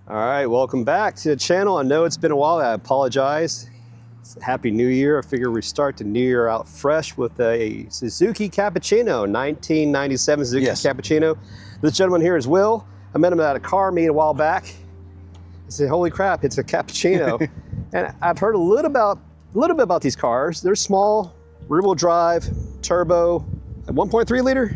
All right, welcome back to the channel. I know it's been a while. I apologize. Happy New Year. I figure we start the new year out fresh with a Suzuki Cappuccino, 1997 Suzuki Cappuccino. This gentleman here is Will. I met him at a car meet a while back. I said, holy crap, it's a Cappuccino. And I've heard a little bit about these cars. They're small, rear-wheel drive, turbo, a 1.3 liter?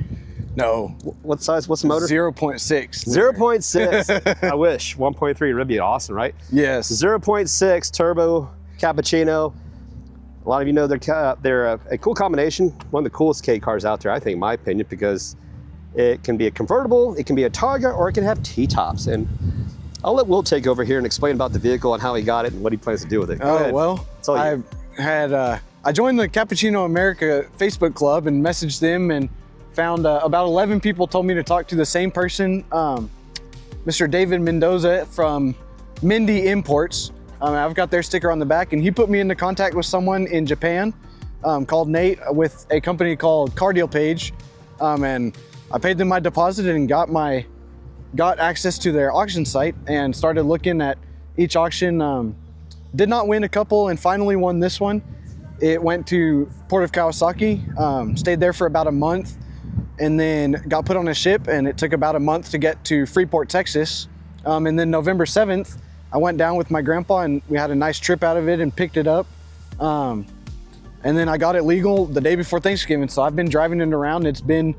No. What size? What's the motor? 0.6. 0.6. I wish. 1.3 would be awesome, right? Yes. 0.6 turbo Cappuccino. A lot of you know they're a cool combination. One of the coolest K cars out there, I think, in my opinion, because it can be a convertible, it can be a Targa, or it can have T-tops. And I'll let Will take over here and explain about the vehicle and how he got it and what he plans to do with it. Go ahead. Well, I joined the Cappuccino America Facebook club and messaged them and found about 11 people told me to talk to the same person, Mr. David Mendoza from Mindy Imports. I've got their sticker on the back, and he put me into contact with someone in Japan called Nate with a company called Car Deal Page, and I paid them my deposit and got access to their auction site and started looking at each auction. Did not win a couple and finally won this one. It went to Port of Kawasaki, stayed there for about a month, and then got put on a ship, and it took about a month to get to Freeport, Texas. And then November 7th, I went down with my grandpa and we had a nice trip out of it and picked it up. And then I got it legal the day before Thanksgiving. So I've been driving it around. It's been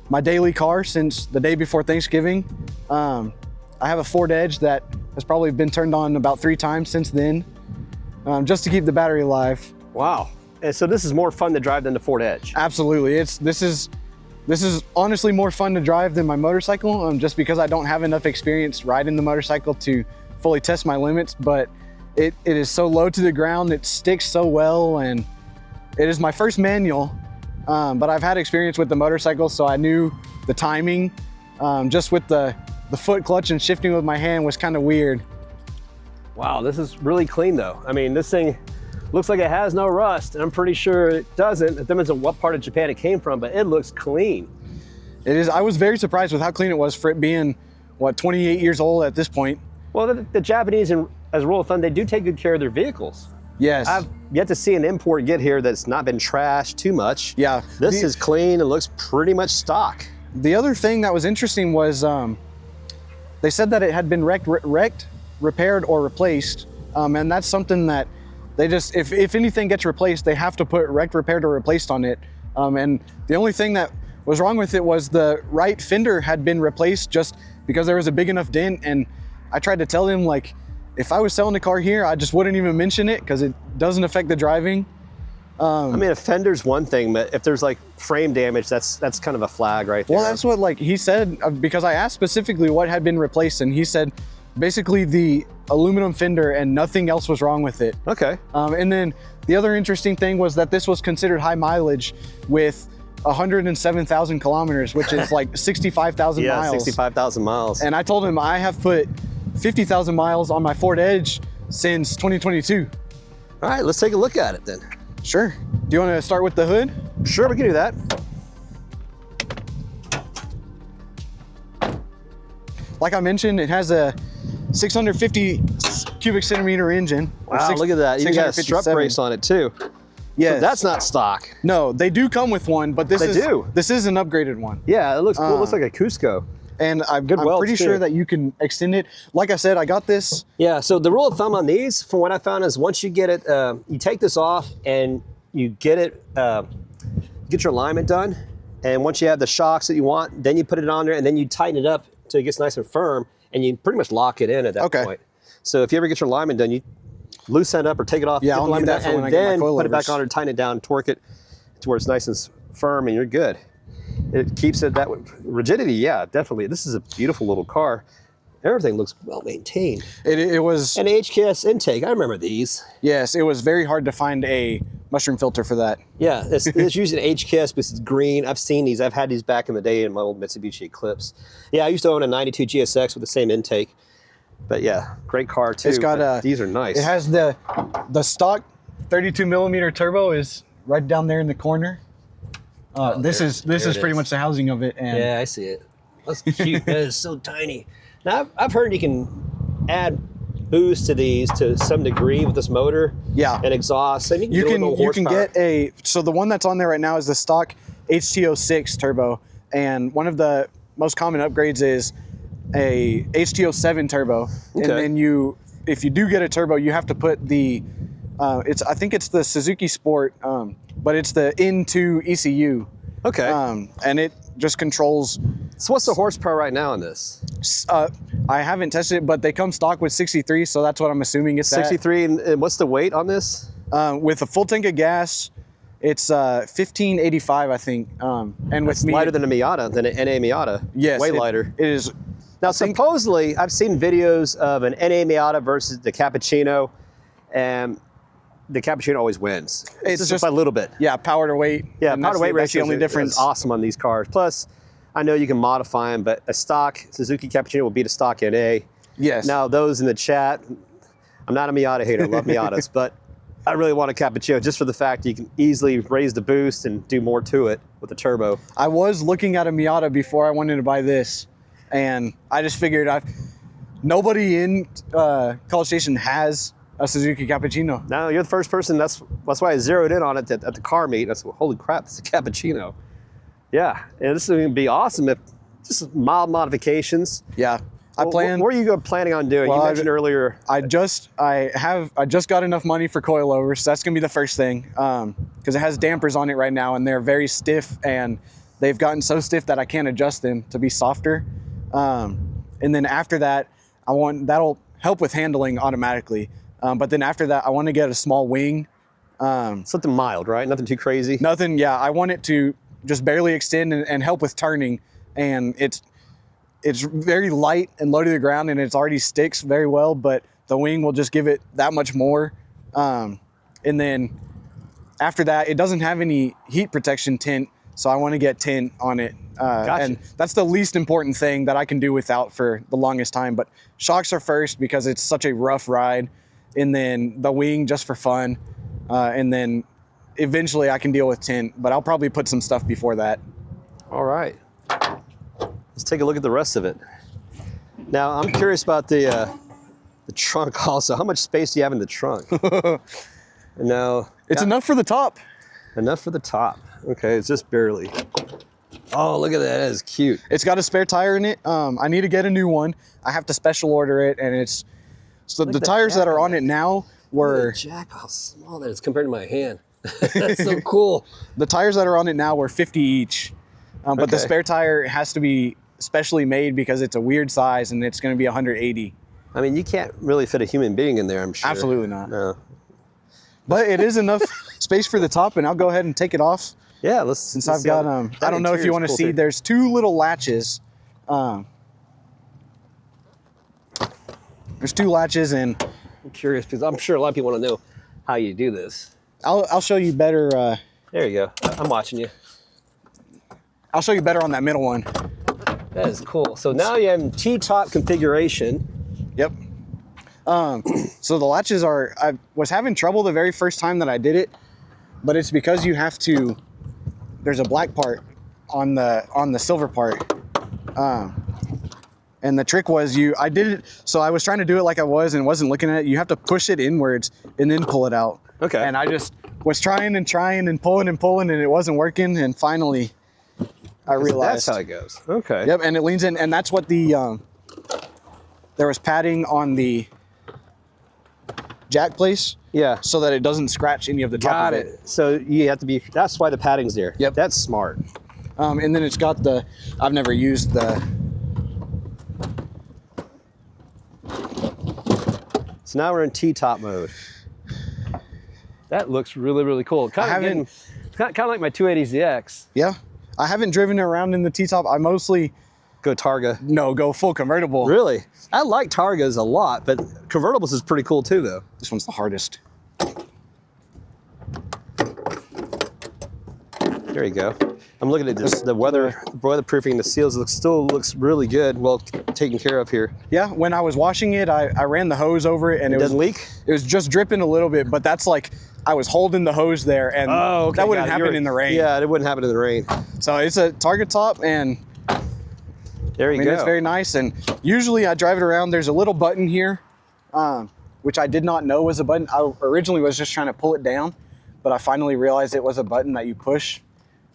my daily car since the day before Thanksgiving. I have a Ford Edge that has probably been turned on about 3 times since then, just to keep the battery alive. Wow. And so this is more fun to drive than the Ford Edge. Absolutely. This is honestly more fun to drive than my motorcycle, just because I don't have enough experience riding the motorcycle to fully test my limits, but it is so low to the ground, it sticks so well, and it is my first manual, but I've had experience with the motorcycle, so I knew the timing. Just with the foot clutch and shifting with my hand was kind of weird. Wow, this is really clean though. I mean, this thing looks like it has no rust, and I'm pretty sure it doesn't. It depends on what part of Japan it came from, but it looks clean. It is. I was very surprised with how clean it was for it being, what, 28 years old at this point. Well, the Japanese, as a rule of thumb, they do take good care of their vehicles. Yes. I've yet to see an import get here that's not been trashed too much. Yeah. This is clean. It looks pretty much stock. The other thing that was interesting was they said that it had been wrecked, repaired, or replaced. And that's something that they just, if anything gets replaced, they have to put wrecked, repaired, or replaced on it. And the only thing that was wrong with it was the right fender had been replaced just because there was a big enough dent. And I tried to tell him, like, if I was selling the car here, I just wouldn't even mention it because it doesn't affect the driving. I mean, a fender's one thing, but if there's like frame damage, that's kind of a flag right there. Well, that's what, like, he said, because I asked specifically what had been replaced, and he said basically the aluminum fender and nothing else was wrong with it. Okay. And then the other interesting thing was that this was considered high mileage with 107,000 kilometers, which is like 65,000 miles. Yeah, 65,000 miles. And I told him I have put 50,000 miles on my Ford Edge since 2022. All right, let's take a look at it then. Sure. Do you want to start with the hood? Sure, we can do that. Like I mentioned, it has a 650 cubic centimeter engine. Wow, look at that. You got a strut brace on it too. Yeah, so that's not stock. No, they do come with one, but this is an upgraded one. Yeah, it looks cool. It looks like a Cusco. And I'm pretty sure that you can extend it. Like I said, I got this. Yeah, so the rule of thumb on these, from what I found, is once you get it, you take this off and you get it, get your alignment done. And once you have the shocks that you want, then you put it on there and then you tighten it up till it gets nice and firm, and you pretty much lock it in at that point. So if you ever get your alignment done, you loosen it up or take it off, yeah, I'll need that for when I get my coilovers. Put it back on and tighten it down, torque it to where it's nice and firm, and you're good. It keeps it that rigidity. Yeah, definitely. This is a beautiful little car. Everything looks well maintained. It was an HKS intake. I remember these. Yes, it was very hard to find a mushroom filter for that. Yeah, it's using HKS, but it's green. I've seen these. I've had these back in the day in my old Mitsubishi Eclipse. Yeah, I used to own a 92 GSX with the same intake. But yeah, great car too. It's got these are nice. It has the stock 32 millimeter turbo is right down there in the corner. This is pretty much the housing of it. And yeah, I see it. That's cute. That is so tiny. Now I've heard you can add boost to these to some degree with this motor. Yeah. And exhaust. And You can get a, so the one that's on there right now is the stock HT06 turbo, and one of the most common upgrades is a HT07 turbo. Okay. And then if you do get a turbo, you have to put the I think it's the Suzuki Sport, but it's the N2 ECU. Okay. And it just controls. So what's the horsepower right now on this? I haven't tested it, but they come stock with 63, so that's what I'm assuming it's 63, and what's the weight on this? With a full tank of gas, it's 1585, I think. And with Lighter than a Miata, than an NA Miata. Yes, way lighter. It is. Now, supposedly, I've seen videos of an NA Miata versus the Cappuccino, and the Cappuccino always wins. It's just by a little bit. Yeah, power to weight. Yeah, power to weight ratio. That's the only difference. Is awesome on these cars. Plus, I know you can modify them, but a stock Suzuki Cappuccino will beat a stock NA. Yes. Now, those in the chat, I'm not a Miata hater. I love Miatas, but I really want a Cappuccino just for the fact you can easily raise the boost and do more to it with the turbo. I was looking at a Miata before I wanted to buy this, and I just figured nobody in College Station has a Suzuki Cappuccino. No, you're the first person. That's why I zeroed in on it at the car meet. I said, well, holy crap, it's a Cappuccino. Yeah, and this is going to be awesome if just mild modifications. Yeah. What are you planning on doing? Well, you mentioned earlier. I just got enough money for coilovers, so that's gonna be the first thing. Because it has dampers on it right now, and they're very stiff, and they've gotten so stiff that I can't adjust them to be softer. And then after that, that'll help with handling automatically. But then after that, I want to get a small wing. Something mild, right? Nothing too crazy. Nothing. Yeah, I want it to just barely extend and help with turning, and it's very light and low to the ground, and it already sticks very well, but the wing will just give it that much more. And then after that, it doesn't have any heat protection tint, so I want to get tint on it. Gotcha. And that's the least important thing that I can do without for the longest time. But shocks are first because it's such a rough ride, and then the wing just for fun. And then eventually I can deal with tint, but I'll probably put some stuff before that. All right. Let's take a look at the rest of it. Now, I'm curious about the trunk also. How much space do you have in the trunk? No. It's enough for the top. Enough for the top. Okay, it's just barely. Oh, look at that. That is cute. It's got a spare tire in it. I need to get a new one. I have to special order it, and so the tires that are on it now were... Jack, how small that is compared to my hand. That's so cool. The tires that are on it now were 50 each. But the spare tire has to be specially made because it's a weird size, and it's going to be 180. I mean, you can't really fit a human being in there, I'm sure. Absolutely not. No. But it is enough space for the top, and I'll go ahead and take it off. Yeah, let's. Since I've got I don't know if you want to see. There's two little latches. There's two latches, and I'm curious because I'm sure a lot of people want to know how you do this. I'll show you better. There you go. I'm watching you. I'll show you better on that middle one. That is cool. So now you have T-top configuration. Yep. So the latches I was having trouble the very first time that I did it, but it's because you have to, there's a black part on the silver part. And the trick was I did it, so I was trying to do it like I was and wasn't looking at it. You have to push it inwards and then pull it out. Okay. And I just was trying and pulling and it wasn't working, and finally I realized. That's how it goes. Okay. Yep, and it leans in, and that's what there was padding on the jack place. Yeah. So that it doesn't scratch any of the top Got of it. So you have to be, that's why the padding's there. Yep. That's smart. And then it's got I've never used the. So now we're in T-top mode. That looks really, really cool. Kind of like my 280ZX. Yeah. I haven't driven it around in the T-top. I mostly go Targa. No, go full convertible. Really? I like Targas a lot, but convertibles is pretty cool too, though. This one's the hardest. There you go. I'm looking at this, the weatherproofing, the seals still looks really good, well taken care of here. Yeah, when I was washing it, I ran the hose over it, and it doesn't leak? It was just dripping a little bit, but that's like I was holding the hose there, and that wouldn't happen in the rain. Yeah, it wouldn't happen in the rain. So it's a Targa top, and There you go. It's very nice. And usually I drive it around. There's a little button here, which I did not know was a button. I originally was just trying to pull it down, but I finally realized it was a button that you push.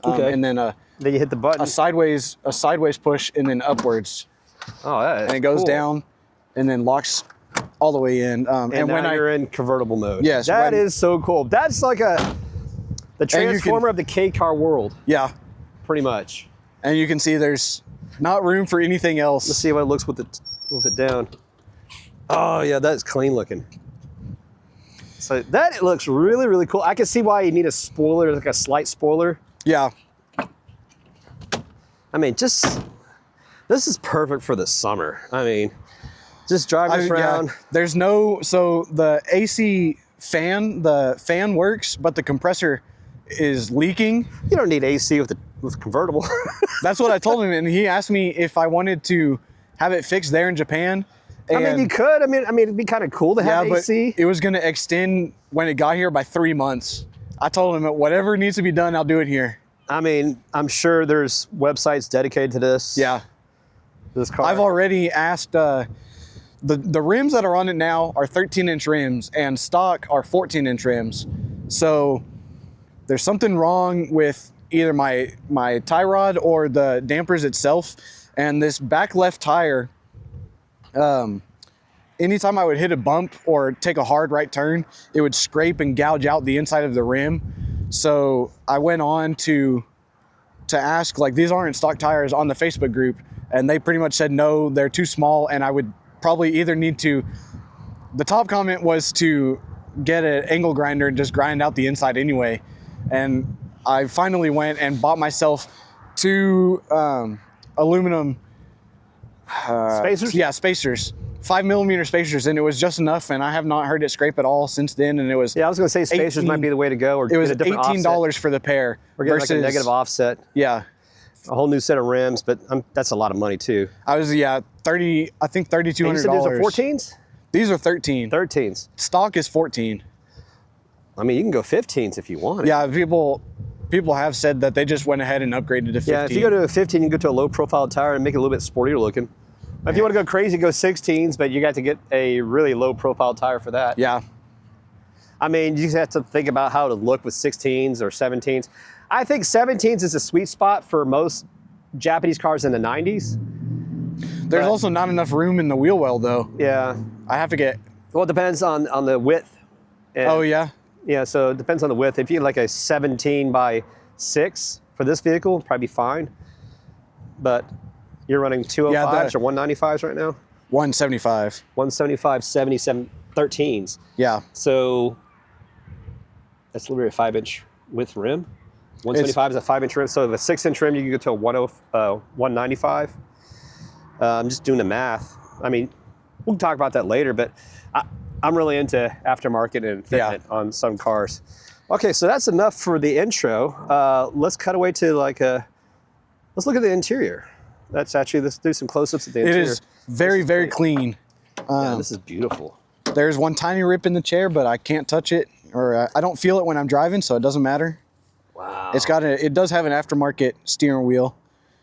Okay. And then you hit the button. a sideways push and then upwards. Oh, that is And it goes cool. down and then locks all the way in. And when you're in convertible mode. Yes. That is so cool. That's like the transformer of the K car world, Yeah. pretty much. And you can see there's not room for anything else. Let's see what it looks with it down. Oh yeah, that's clean looking. So that looks really, really cool. I can see why you need a spoiler, like a slight spoiler. Yeah. I mean, this is perfect for the summer. I mean, just driving around. Yeah, there's no, so the AC fan, the fan works, but the compressor is leaking. You don't need AC with convertible. That's what I told him, and he asked me if I wanted to have it fixed there in Japan. I mean, you could. I mean, it'd be kind of cool to have AC. But it was going to extend when it got here by 3 months. I told him whatever needs to be done, I'll do it here. I mean, I'm sure there's websites dedicated to this. Yeah. This car. I've already asked, the rims that are on it now are 13-inch rims, and stock are 14-inch rims. So there's something wrong with either my tie rod or the dampers itself. And this back left tire, anytime I would hit a bump or take a hard right turn, it would scrape and gouge out the inside of the rim. So I went on to ask, like, these aren't stock tires on the Facebook group, and they pretty much said no, they're too small, and I would probably either need to, the top comment was to get an angle grinder and just grind out the inside anyway. And I finally went and bought myself 2 aluminum spacers? Yeah, spacers. 5mm spacers, and it was just enough, and I have not heard it scrape at all since then. And it was, yeah, I was going to say spacers might be the way to go. Or it was get a different $18 offset. for the pair. Or get versus, like a negative offset. Yeah. A whole new set of rims, but that's a lot of money too. I was, I think $3,200. And you said these are 14s? These are 13. 13s. Stock is 14. I mean, you can go 15s if you want. Yeah, people have said that they just went ahead and upgraded to 15. Yeah, if you go to a 15, you can go to a low profile tire and make it a little bit sportier looking. If you want to go crazy, go 16s, but you got to get a really low profile tire for that. Yeah. I mean, you just have to think about how to look with 16s or 17s. I think 17s is a sweet spot for most Japanese cars in the 90s. There's also not enough room in the wheel well, though. Yeah. I have to get... Well, it depends on the width. And, Oh, yeah? Yeah, so it depends on the width. If you had like a 17x6 for this vehicle, it'd probably be fine. But you're running 205s or 195s right now? 175. 175, 77, 13s. Yeah. So that's literally a 5-inch width rim. 175 is a 5-inch rim. So if a 6-inch rim, you can go to a 195. I'm just doing the math. I mean, we'll talk about that later, but I'm really into aftermarket and fitment on some cars. Okay, so that's enough for the intro. Let's cut away to let's look at the interior. Let's do some close-ups of the interior. It is very, very clean. Yeah, this is beautiful. There's one tiny rip in the chair, but I can't touch it, or I don't feel it when I'm driving, so it doesn't matter. Wow. It does have an aftermarket steering wheel.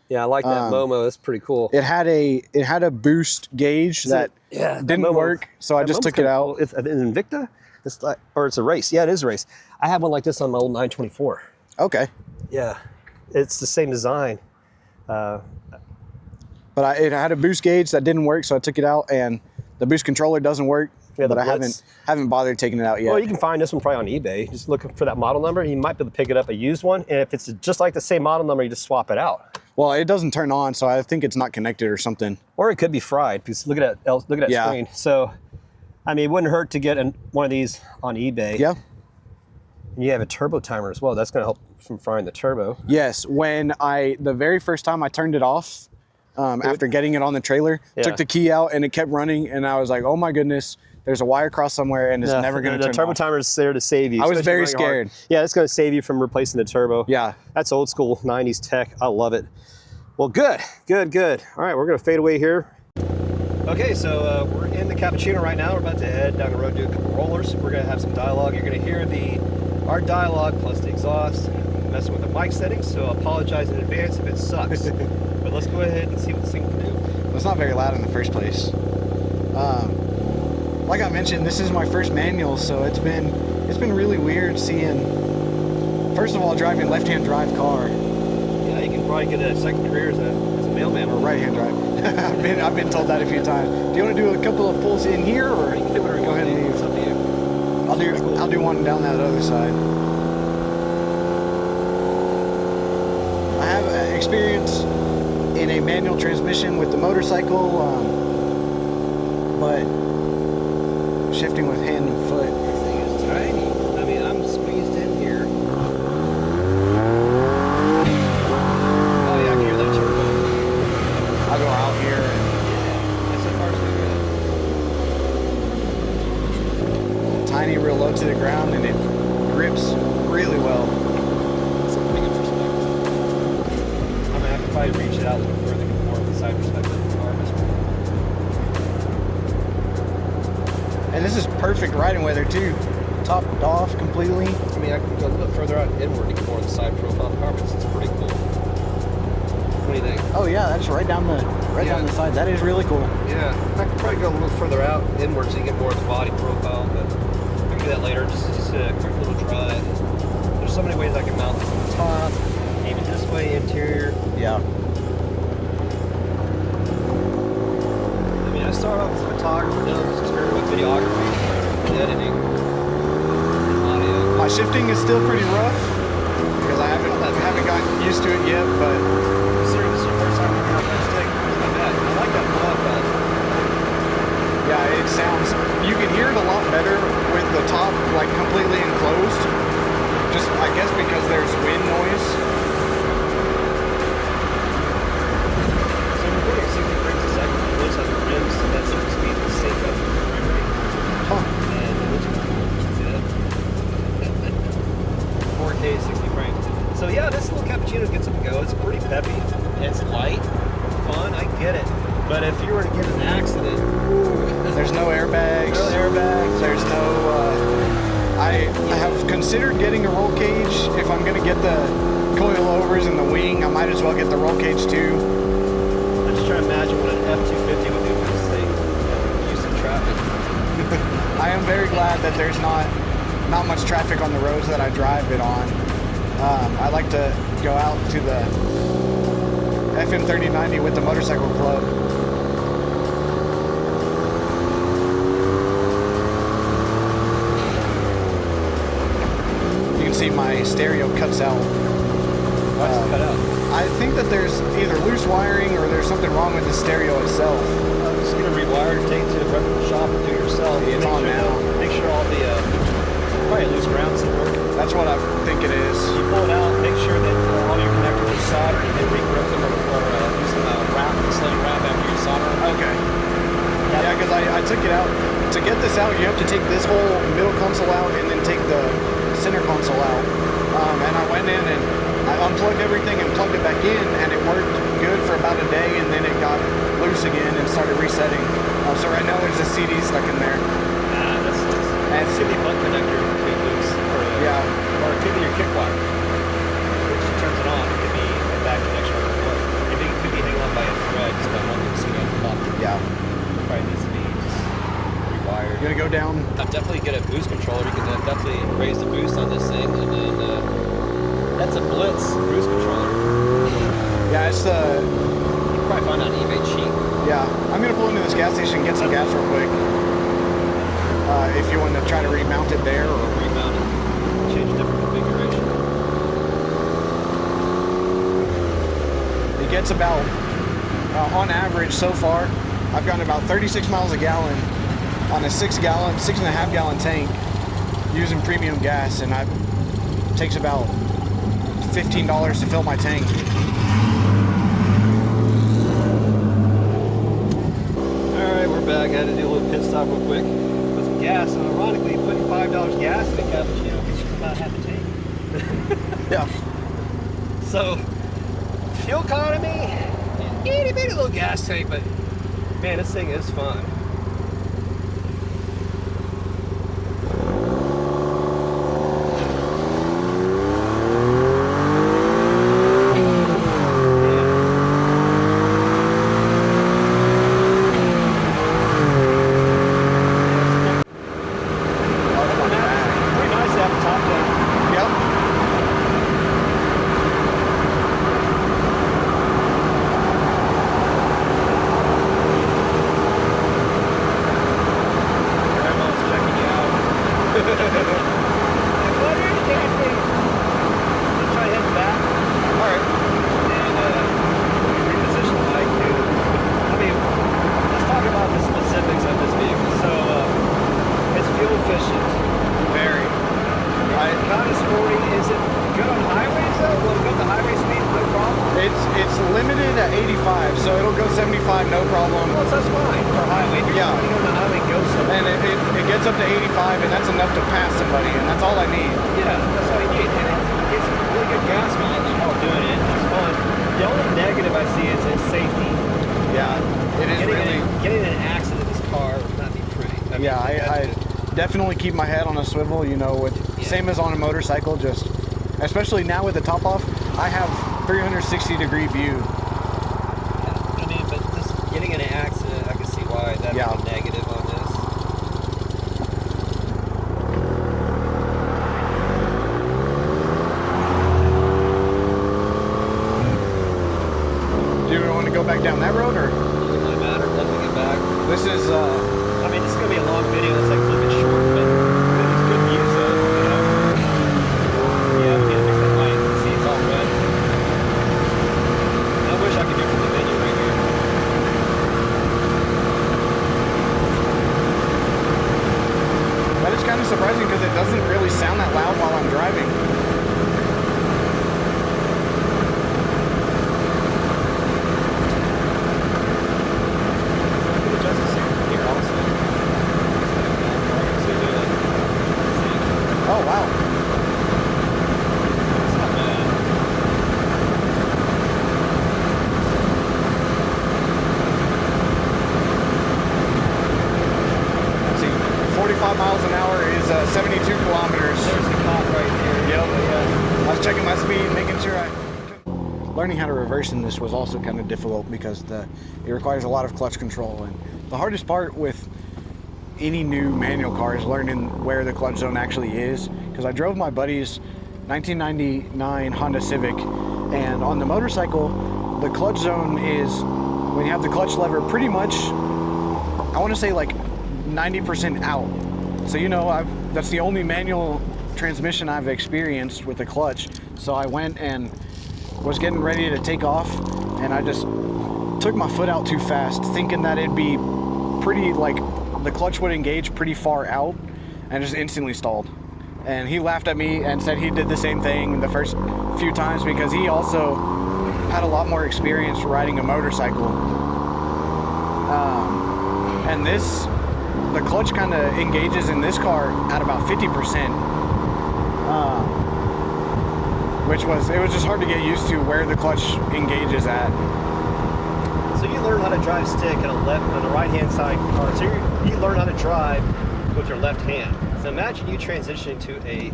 Yeah, I like that Momo. That's pretty cool. It had a boost gauge that didn't work, so I just took it out. Cool. It's an Invicta. It's a race. Yeah, it is a race. I have one like this on my old 924. Okay. Yeah, it's the same design. But it had a boost gauge that didn't work, so I took it out, and the boost controller doesn't work. Yeah, but I haven't bothered taking it out yet. Well, you can find this one probably on eBay. Just look for that model number. You might be able to pick it up a used one, and if it's just like the same model number, you just swap it out. Well, it doesn't turn on, so I think it's not connected or something. Or it could be fried, because look at that screen. So, I mean, it wouldn't hurt to get one of these on eBay. Yeah. And you have a turbo timer as well. That's going to help from frying the turbo. Yes. The very first time I turned it off, after getting it on the trailer, took the key out and it kept running, and I was like, oh my goodness, there's a wire cross somewhere and it's never going to turn off. The turbo timer is there to save you. I was very scared. Yeah, it's going to save you from replacing the turbo. Yeah. That's old school 90s tech. I love it. Well, good. All right, we're going to fade away here. Okay, so we're in the Cappuccino right now. We're about to head down the road, do a couple rollers. We're going to have some dialogue. You're going to hear our dialogue plus the exhaust, messing with the mic settings, so I apologize in advance if it sucks. But let's go ahead and see what this thing can do. Well, it's not very loud in the first place. Like I mentioned, this is my first manual, so it's been really weird seeing. First of all, driving left-hand drive car. Yeah, you can probably get a second career as a mailman. Or right-hand drive. I've been told that a few times. Do you want to do a couple of pulls in here, or you can do whatever you go ahead and leave? It's up to you. I'll do one down that other side. I have experience in a manual transmission with the motorcycle, but shifting with hand and foot. This thing is tiny. I mean, I'm squeezed in here. Oh yeah, I can hear that turbo. I go out here and Yeah, so far so good. tiny, real low to the ground, and it grips really well. That's a pretty good perspective. I'm gonna have to probably reach it out a little further to get more of the side perspective of the car. And this is perfect riding weather too. Topped off completely. I mean, I can go a little further out inward to get more of the side profile of the car, but it's pretty cool. What do you think? Oh yeah, that's right down the down the side. That is really cool. Yeah, I could probably go a little further out inward so you get more of the body profile, but I can do that later. Just a quick little drive. There's so many ways I can mount this on the top, even this way, interior. Yeah. I mean, I started off as a photographer, now I'm just experimenting with videography, and editing, and audio. My shifting is still pretty rough because I haven't gotten used to it yet, but Considering this is your first time working out that stick, it's not bad. I like that blow effect. yeah, it sounds. You can hear it a lot better with the top like completely enclosed. Just I guess because there's wind noise. So we're putting 60 frames a second. Those have the rims at certain speeds will sync up with the frame rate. Huh. And it looks pretty cool. See that? 4K, 60 frames. So yeah, this little cappuccino gets up and go. It's pretty peppy. It's light, fun. I get it. But if you were to get in an accident, There's no airbags. no airbags. There's no. I have considered getting a roll cage. If I'm gonna get the coilovers and the wing, I might as well get the roll cage too. I'm just trying to imagine what an F-250 would do for this thing. Houston traffic. I am very glad that there's not much traffic on the roads that I drive it on. I like to go out to the FM 3090 with the motorcycle club. You can see my stereo cuts out. Why does it cut out? I think that there's either loose wiring or there's something wrong with the stereo itself. I'm just going to rewire it, take it to the reputable shop and do it yourself. It's on now. Make sure all the, probably a loose ground somewhere. That's what I think it is. You pull it out, make sure that all your connectors are soldered, and then regrip them or use some wrap, slitting wrap after you solder them. Okay. Yeah, because I took it out. To get this out, you have to take this whole middle console out and then take the center console out. And I went in and I unplugged everything and plugged it back in, and it worked good for about a day, and then it got loose again and started resetting. So right now there's a CD stuck in there. That's nice. And CD butt connector could be loose. Yeah. Or it could be your kick wire, which turns it on. It could be a back connection or what. It could be hanging on by a thread, just by one loose CD on the top. Yeah. It probably needs to be just rewired. You're gonna go down. I'll definitely get a boost controller. You can definitely raise the boost on this thing, and then that's a Blitz boost controller. Yeah, it's the. You can probably find that on eBay cheap. Yeah, I'm gonna pull into this gas station and get some gas real quick. If you want to try to remount it there, or Remount it, change a different configuration. it gets about, on average so far, I've gotten about 36 miles a gallon on a 6.5 gallon tank using premium gas, and it takes about $15 to fill my tank. Alright, we're back. I had to do a little pit stop real quick. Put some gas, and ironically, putting $5 gas in a cappuccino gets you about half a tank. Yeah. So, fuel economy, itty bitty little gas tank, but man, this thing is fun. up to 85, and that's enough to pass somebody, and that's all I need. Yeah, that's all you need. And it gets really good gas mileage while doing it. It's fun. The only negative I see is its safety. Yeah, it is getting in an accident in this car would not be pretty. I mean, I definitely keep my head on a swivel, you know, same as on a motorcycle, just especially now with the top off, I have 360-degree view. Yeah, I mean, but just getting in an accident, I can see why that would be negative on this. Do you want to go back down that road, or? Doesn't really matter. Doesn't get back. This is. I mean, this is gonna be a long video. It's like a little bit short, but it's good views, though. You know. Yeah, we need to fix that light. See, it's all red. I wish I could do it from the menu right here. That is kind of surprising because it doesn't really sound that loud while I'm driving. Oh, wow. It's not bad. Let's see, 45 miles an hour is 72 kilometers. There's the cop right there. Yep. Yeah. I was checking my speed, making sure Learning how to reverse in this was also kind of difficult because it requires a lot of clutch control. And the hardest part with any new manual car is learning where the clutch zone actually is. Because I drove my buddy's 1999 Honda Civic, and on the motorcycle, the clutch zone is, when you have the clutch lever, pretty much, I want to say like 90% out. So, you know, that's the only manual transmission I've experienced with the clutch. So I went and was getting ready to take off, and I just took my foot out too fast, thinking that it'd be pretty, like, the clutch would engage pretty far out, and just instantly stalled. And he laughed at me and said he did the same thing the first few times because he also had a lot more experience riding a motorcycle. And the clutch kind of engages in this car at about 50%, it was just hard to get used to where the clutch engages at. So you learn how to drive stick on the right-hand side car. So you learn how to drive with your left hand. So imagine you transition to a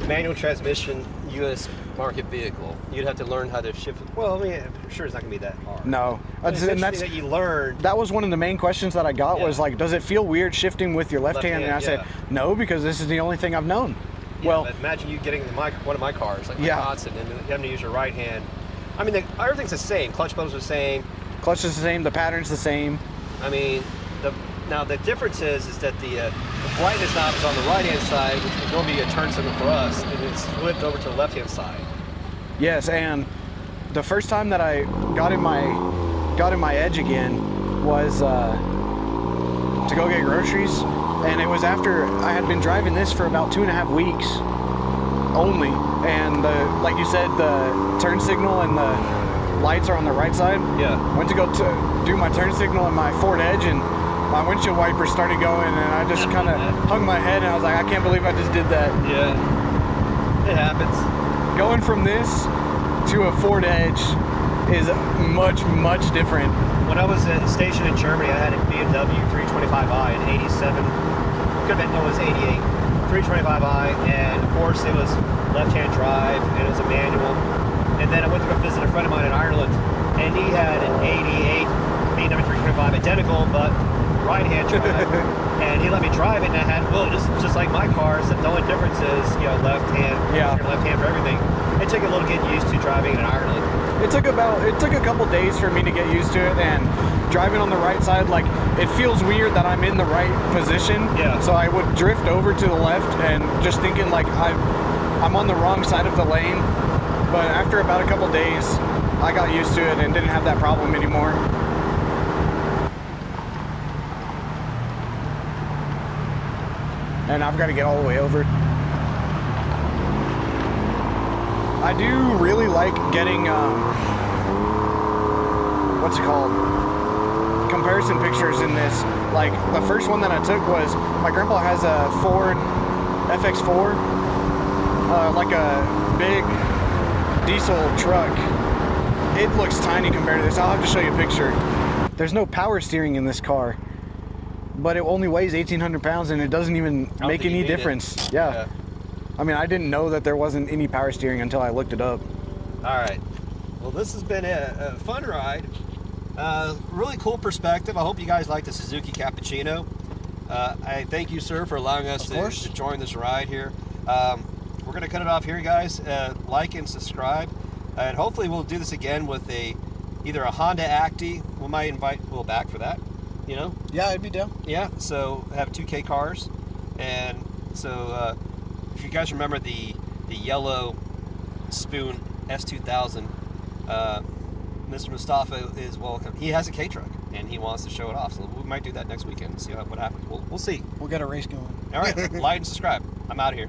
manual transmission U.S. market vehicle. You'd have to learn how to shift. Well, I mean, I'm sure it's not going to be that hard. No, and that's that you learned. That was one of the main questions that I got was like, does it feel weird shifting with your left hand? And I said, no, because this is the only thing I've known. Yeah, well, but imagine you getting in one of my cars, like my Datsun, and having to use your right hand. I mean, everything's the same. Clutch pedals are the same. Clutch is the same. The pattern's the same. I mean, now the difference is that the brightness knob is on the right-hand side, which would normally be a turn signal for us, and it's flipped over to the left-hand side. Yes, and the first time that I got in my edge again was to go get groceries, and it was after I had been driving this for about 2.5 weeks only, and like you said, the turn signal and the lights are on the right side. Yeah. Went to go to do my turn signal in my Ford Edge, and my windshield wiper started going, and I just kind of hung my head, and I was like, I can't believe I just did that. Yeah, it happens. Going from this to a Ford Edge is much, much different. When I was stationed in Germany, I had a BMW 325i in 87. Could have been, no, it was 88. 325i, and of course it was left-hand drive, and it was a manual. And then I went to go visit a friend of mine in Ireland, and he had an 88 BMW 325, identical, but right-hand drive. And he let me drive it, and I had, well, just like my cars, the only difference is, you know, left hand, left hand for everything. It took a little getting used to driving in Ireland. It took a couple days for me to get used to it, and driving on the right side, like, it feels weird that I'm in the right position. Yeah. So I would drift over to the left and just thinking like I'm on the wrong side of the lane. But after about a couple days, I got used to it and didn't have that problem anymore. And I've got to get all the way over. I do really like getting, what's it called? comparison pictures in this. Like the first one that I took was my grandpa has a Ford FX4, like a big diesel truck. It looks tiny compared to this. I'll have to show you a picture. There's no power steering in this car, but it only weighs 1,800 pounds and it doesn't even make any difference. Yeah. I mean, I didn't know that there wasn't any power steering until I looked it up. All right. Well, this has been a fun ride. Really cool perspective. I hope you guys like the Suzuki Cappuccino. I thank you, sir, for allowing us to join this ride here. We're going to cut it off here, guys. Like and subscribe. And hopefully we'll do this again with either a Honda Acti. We might invite Will back for that, you know? Yeah, I'd be down. Yeah, so have 2K cars. And so if you guys remember the yellow Spoon S2000, Mr. Mustafa is welcome. He has a K-truck and he wants to show it off. So we might do that next weekend and see what happens. We'll see. We'll get a race going. All right, like and subscribe. I'm out of here.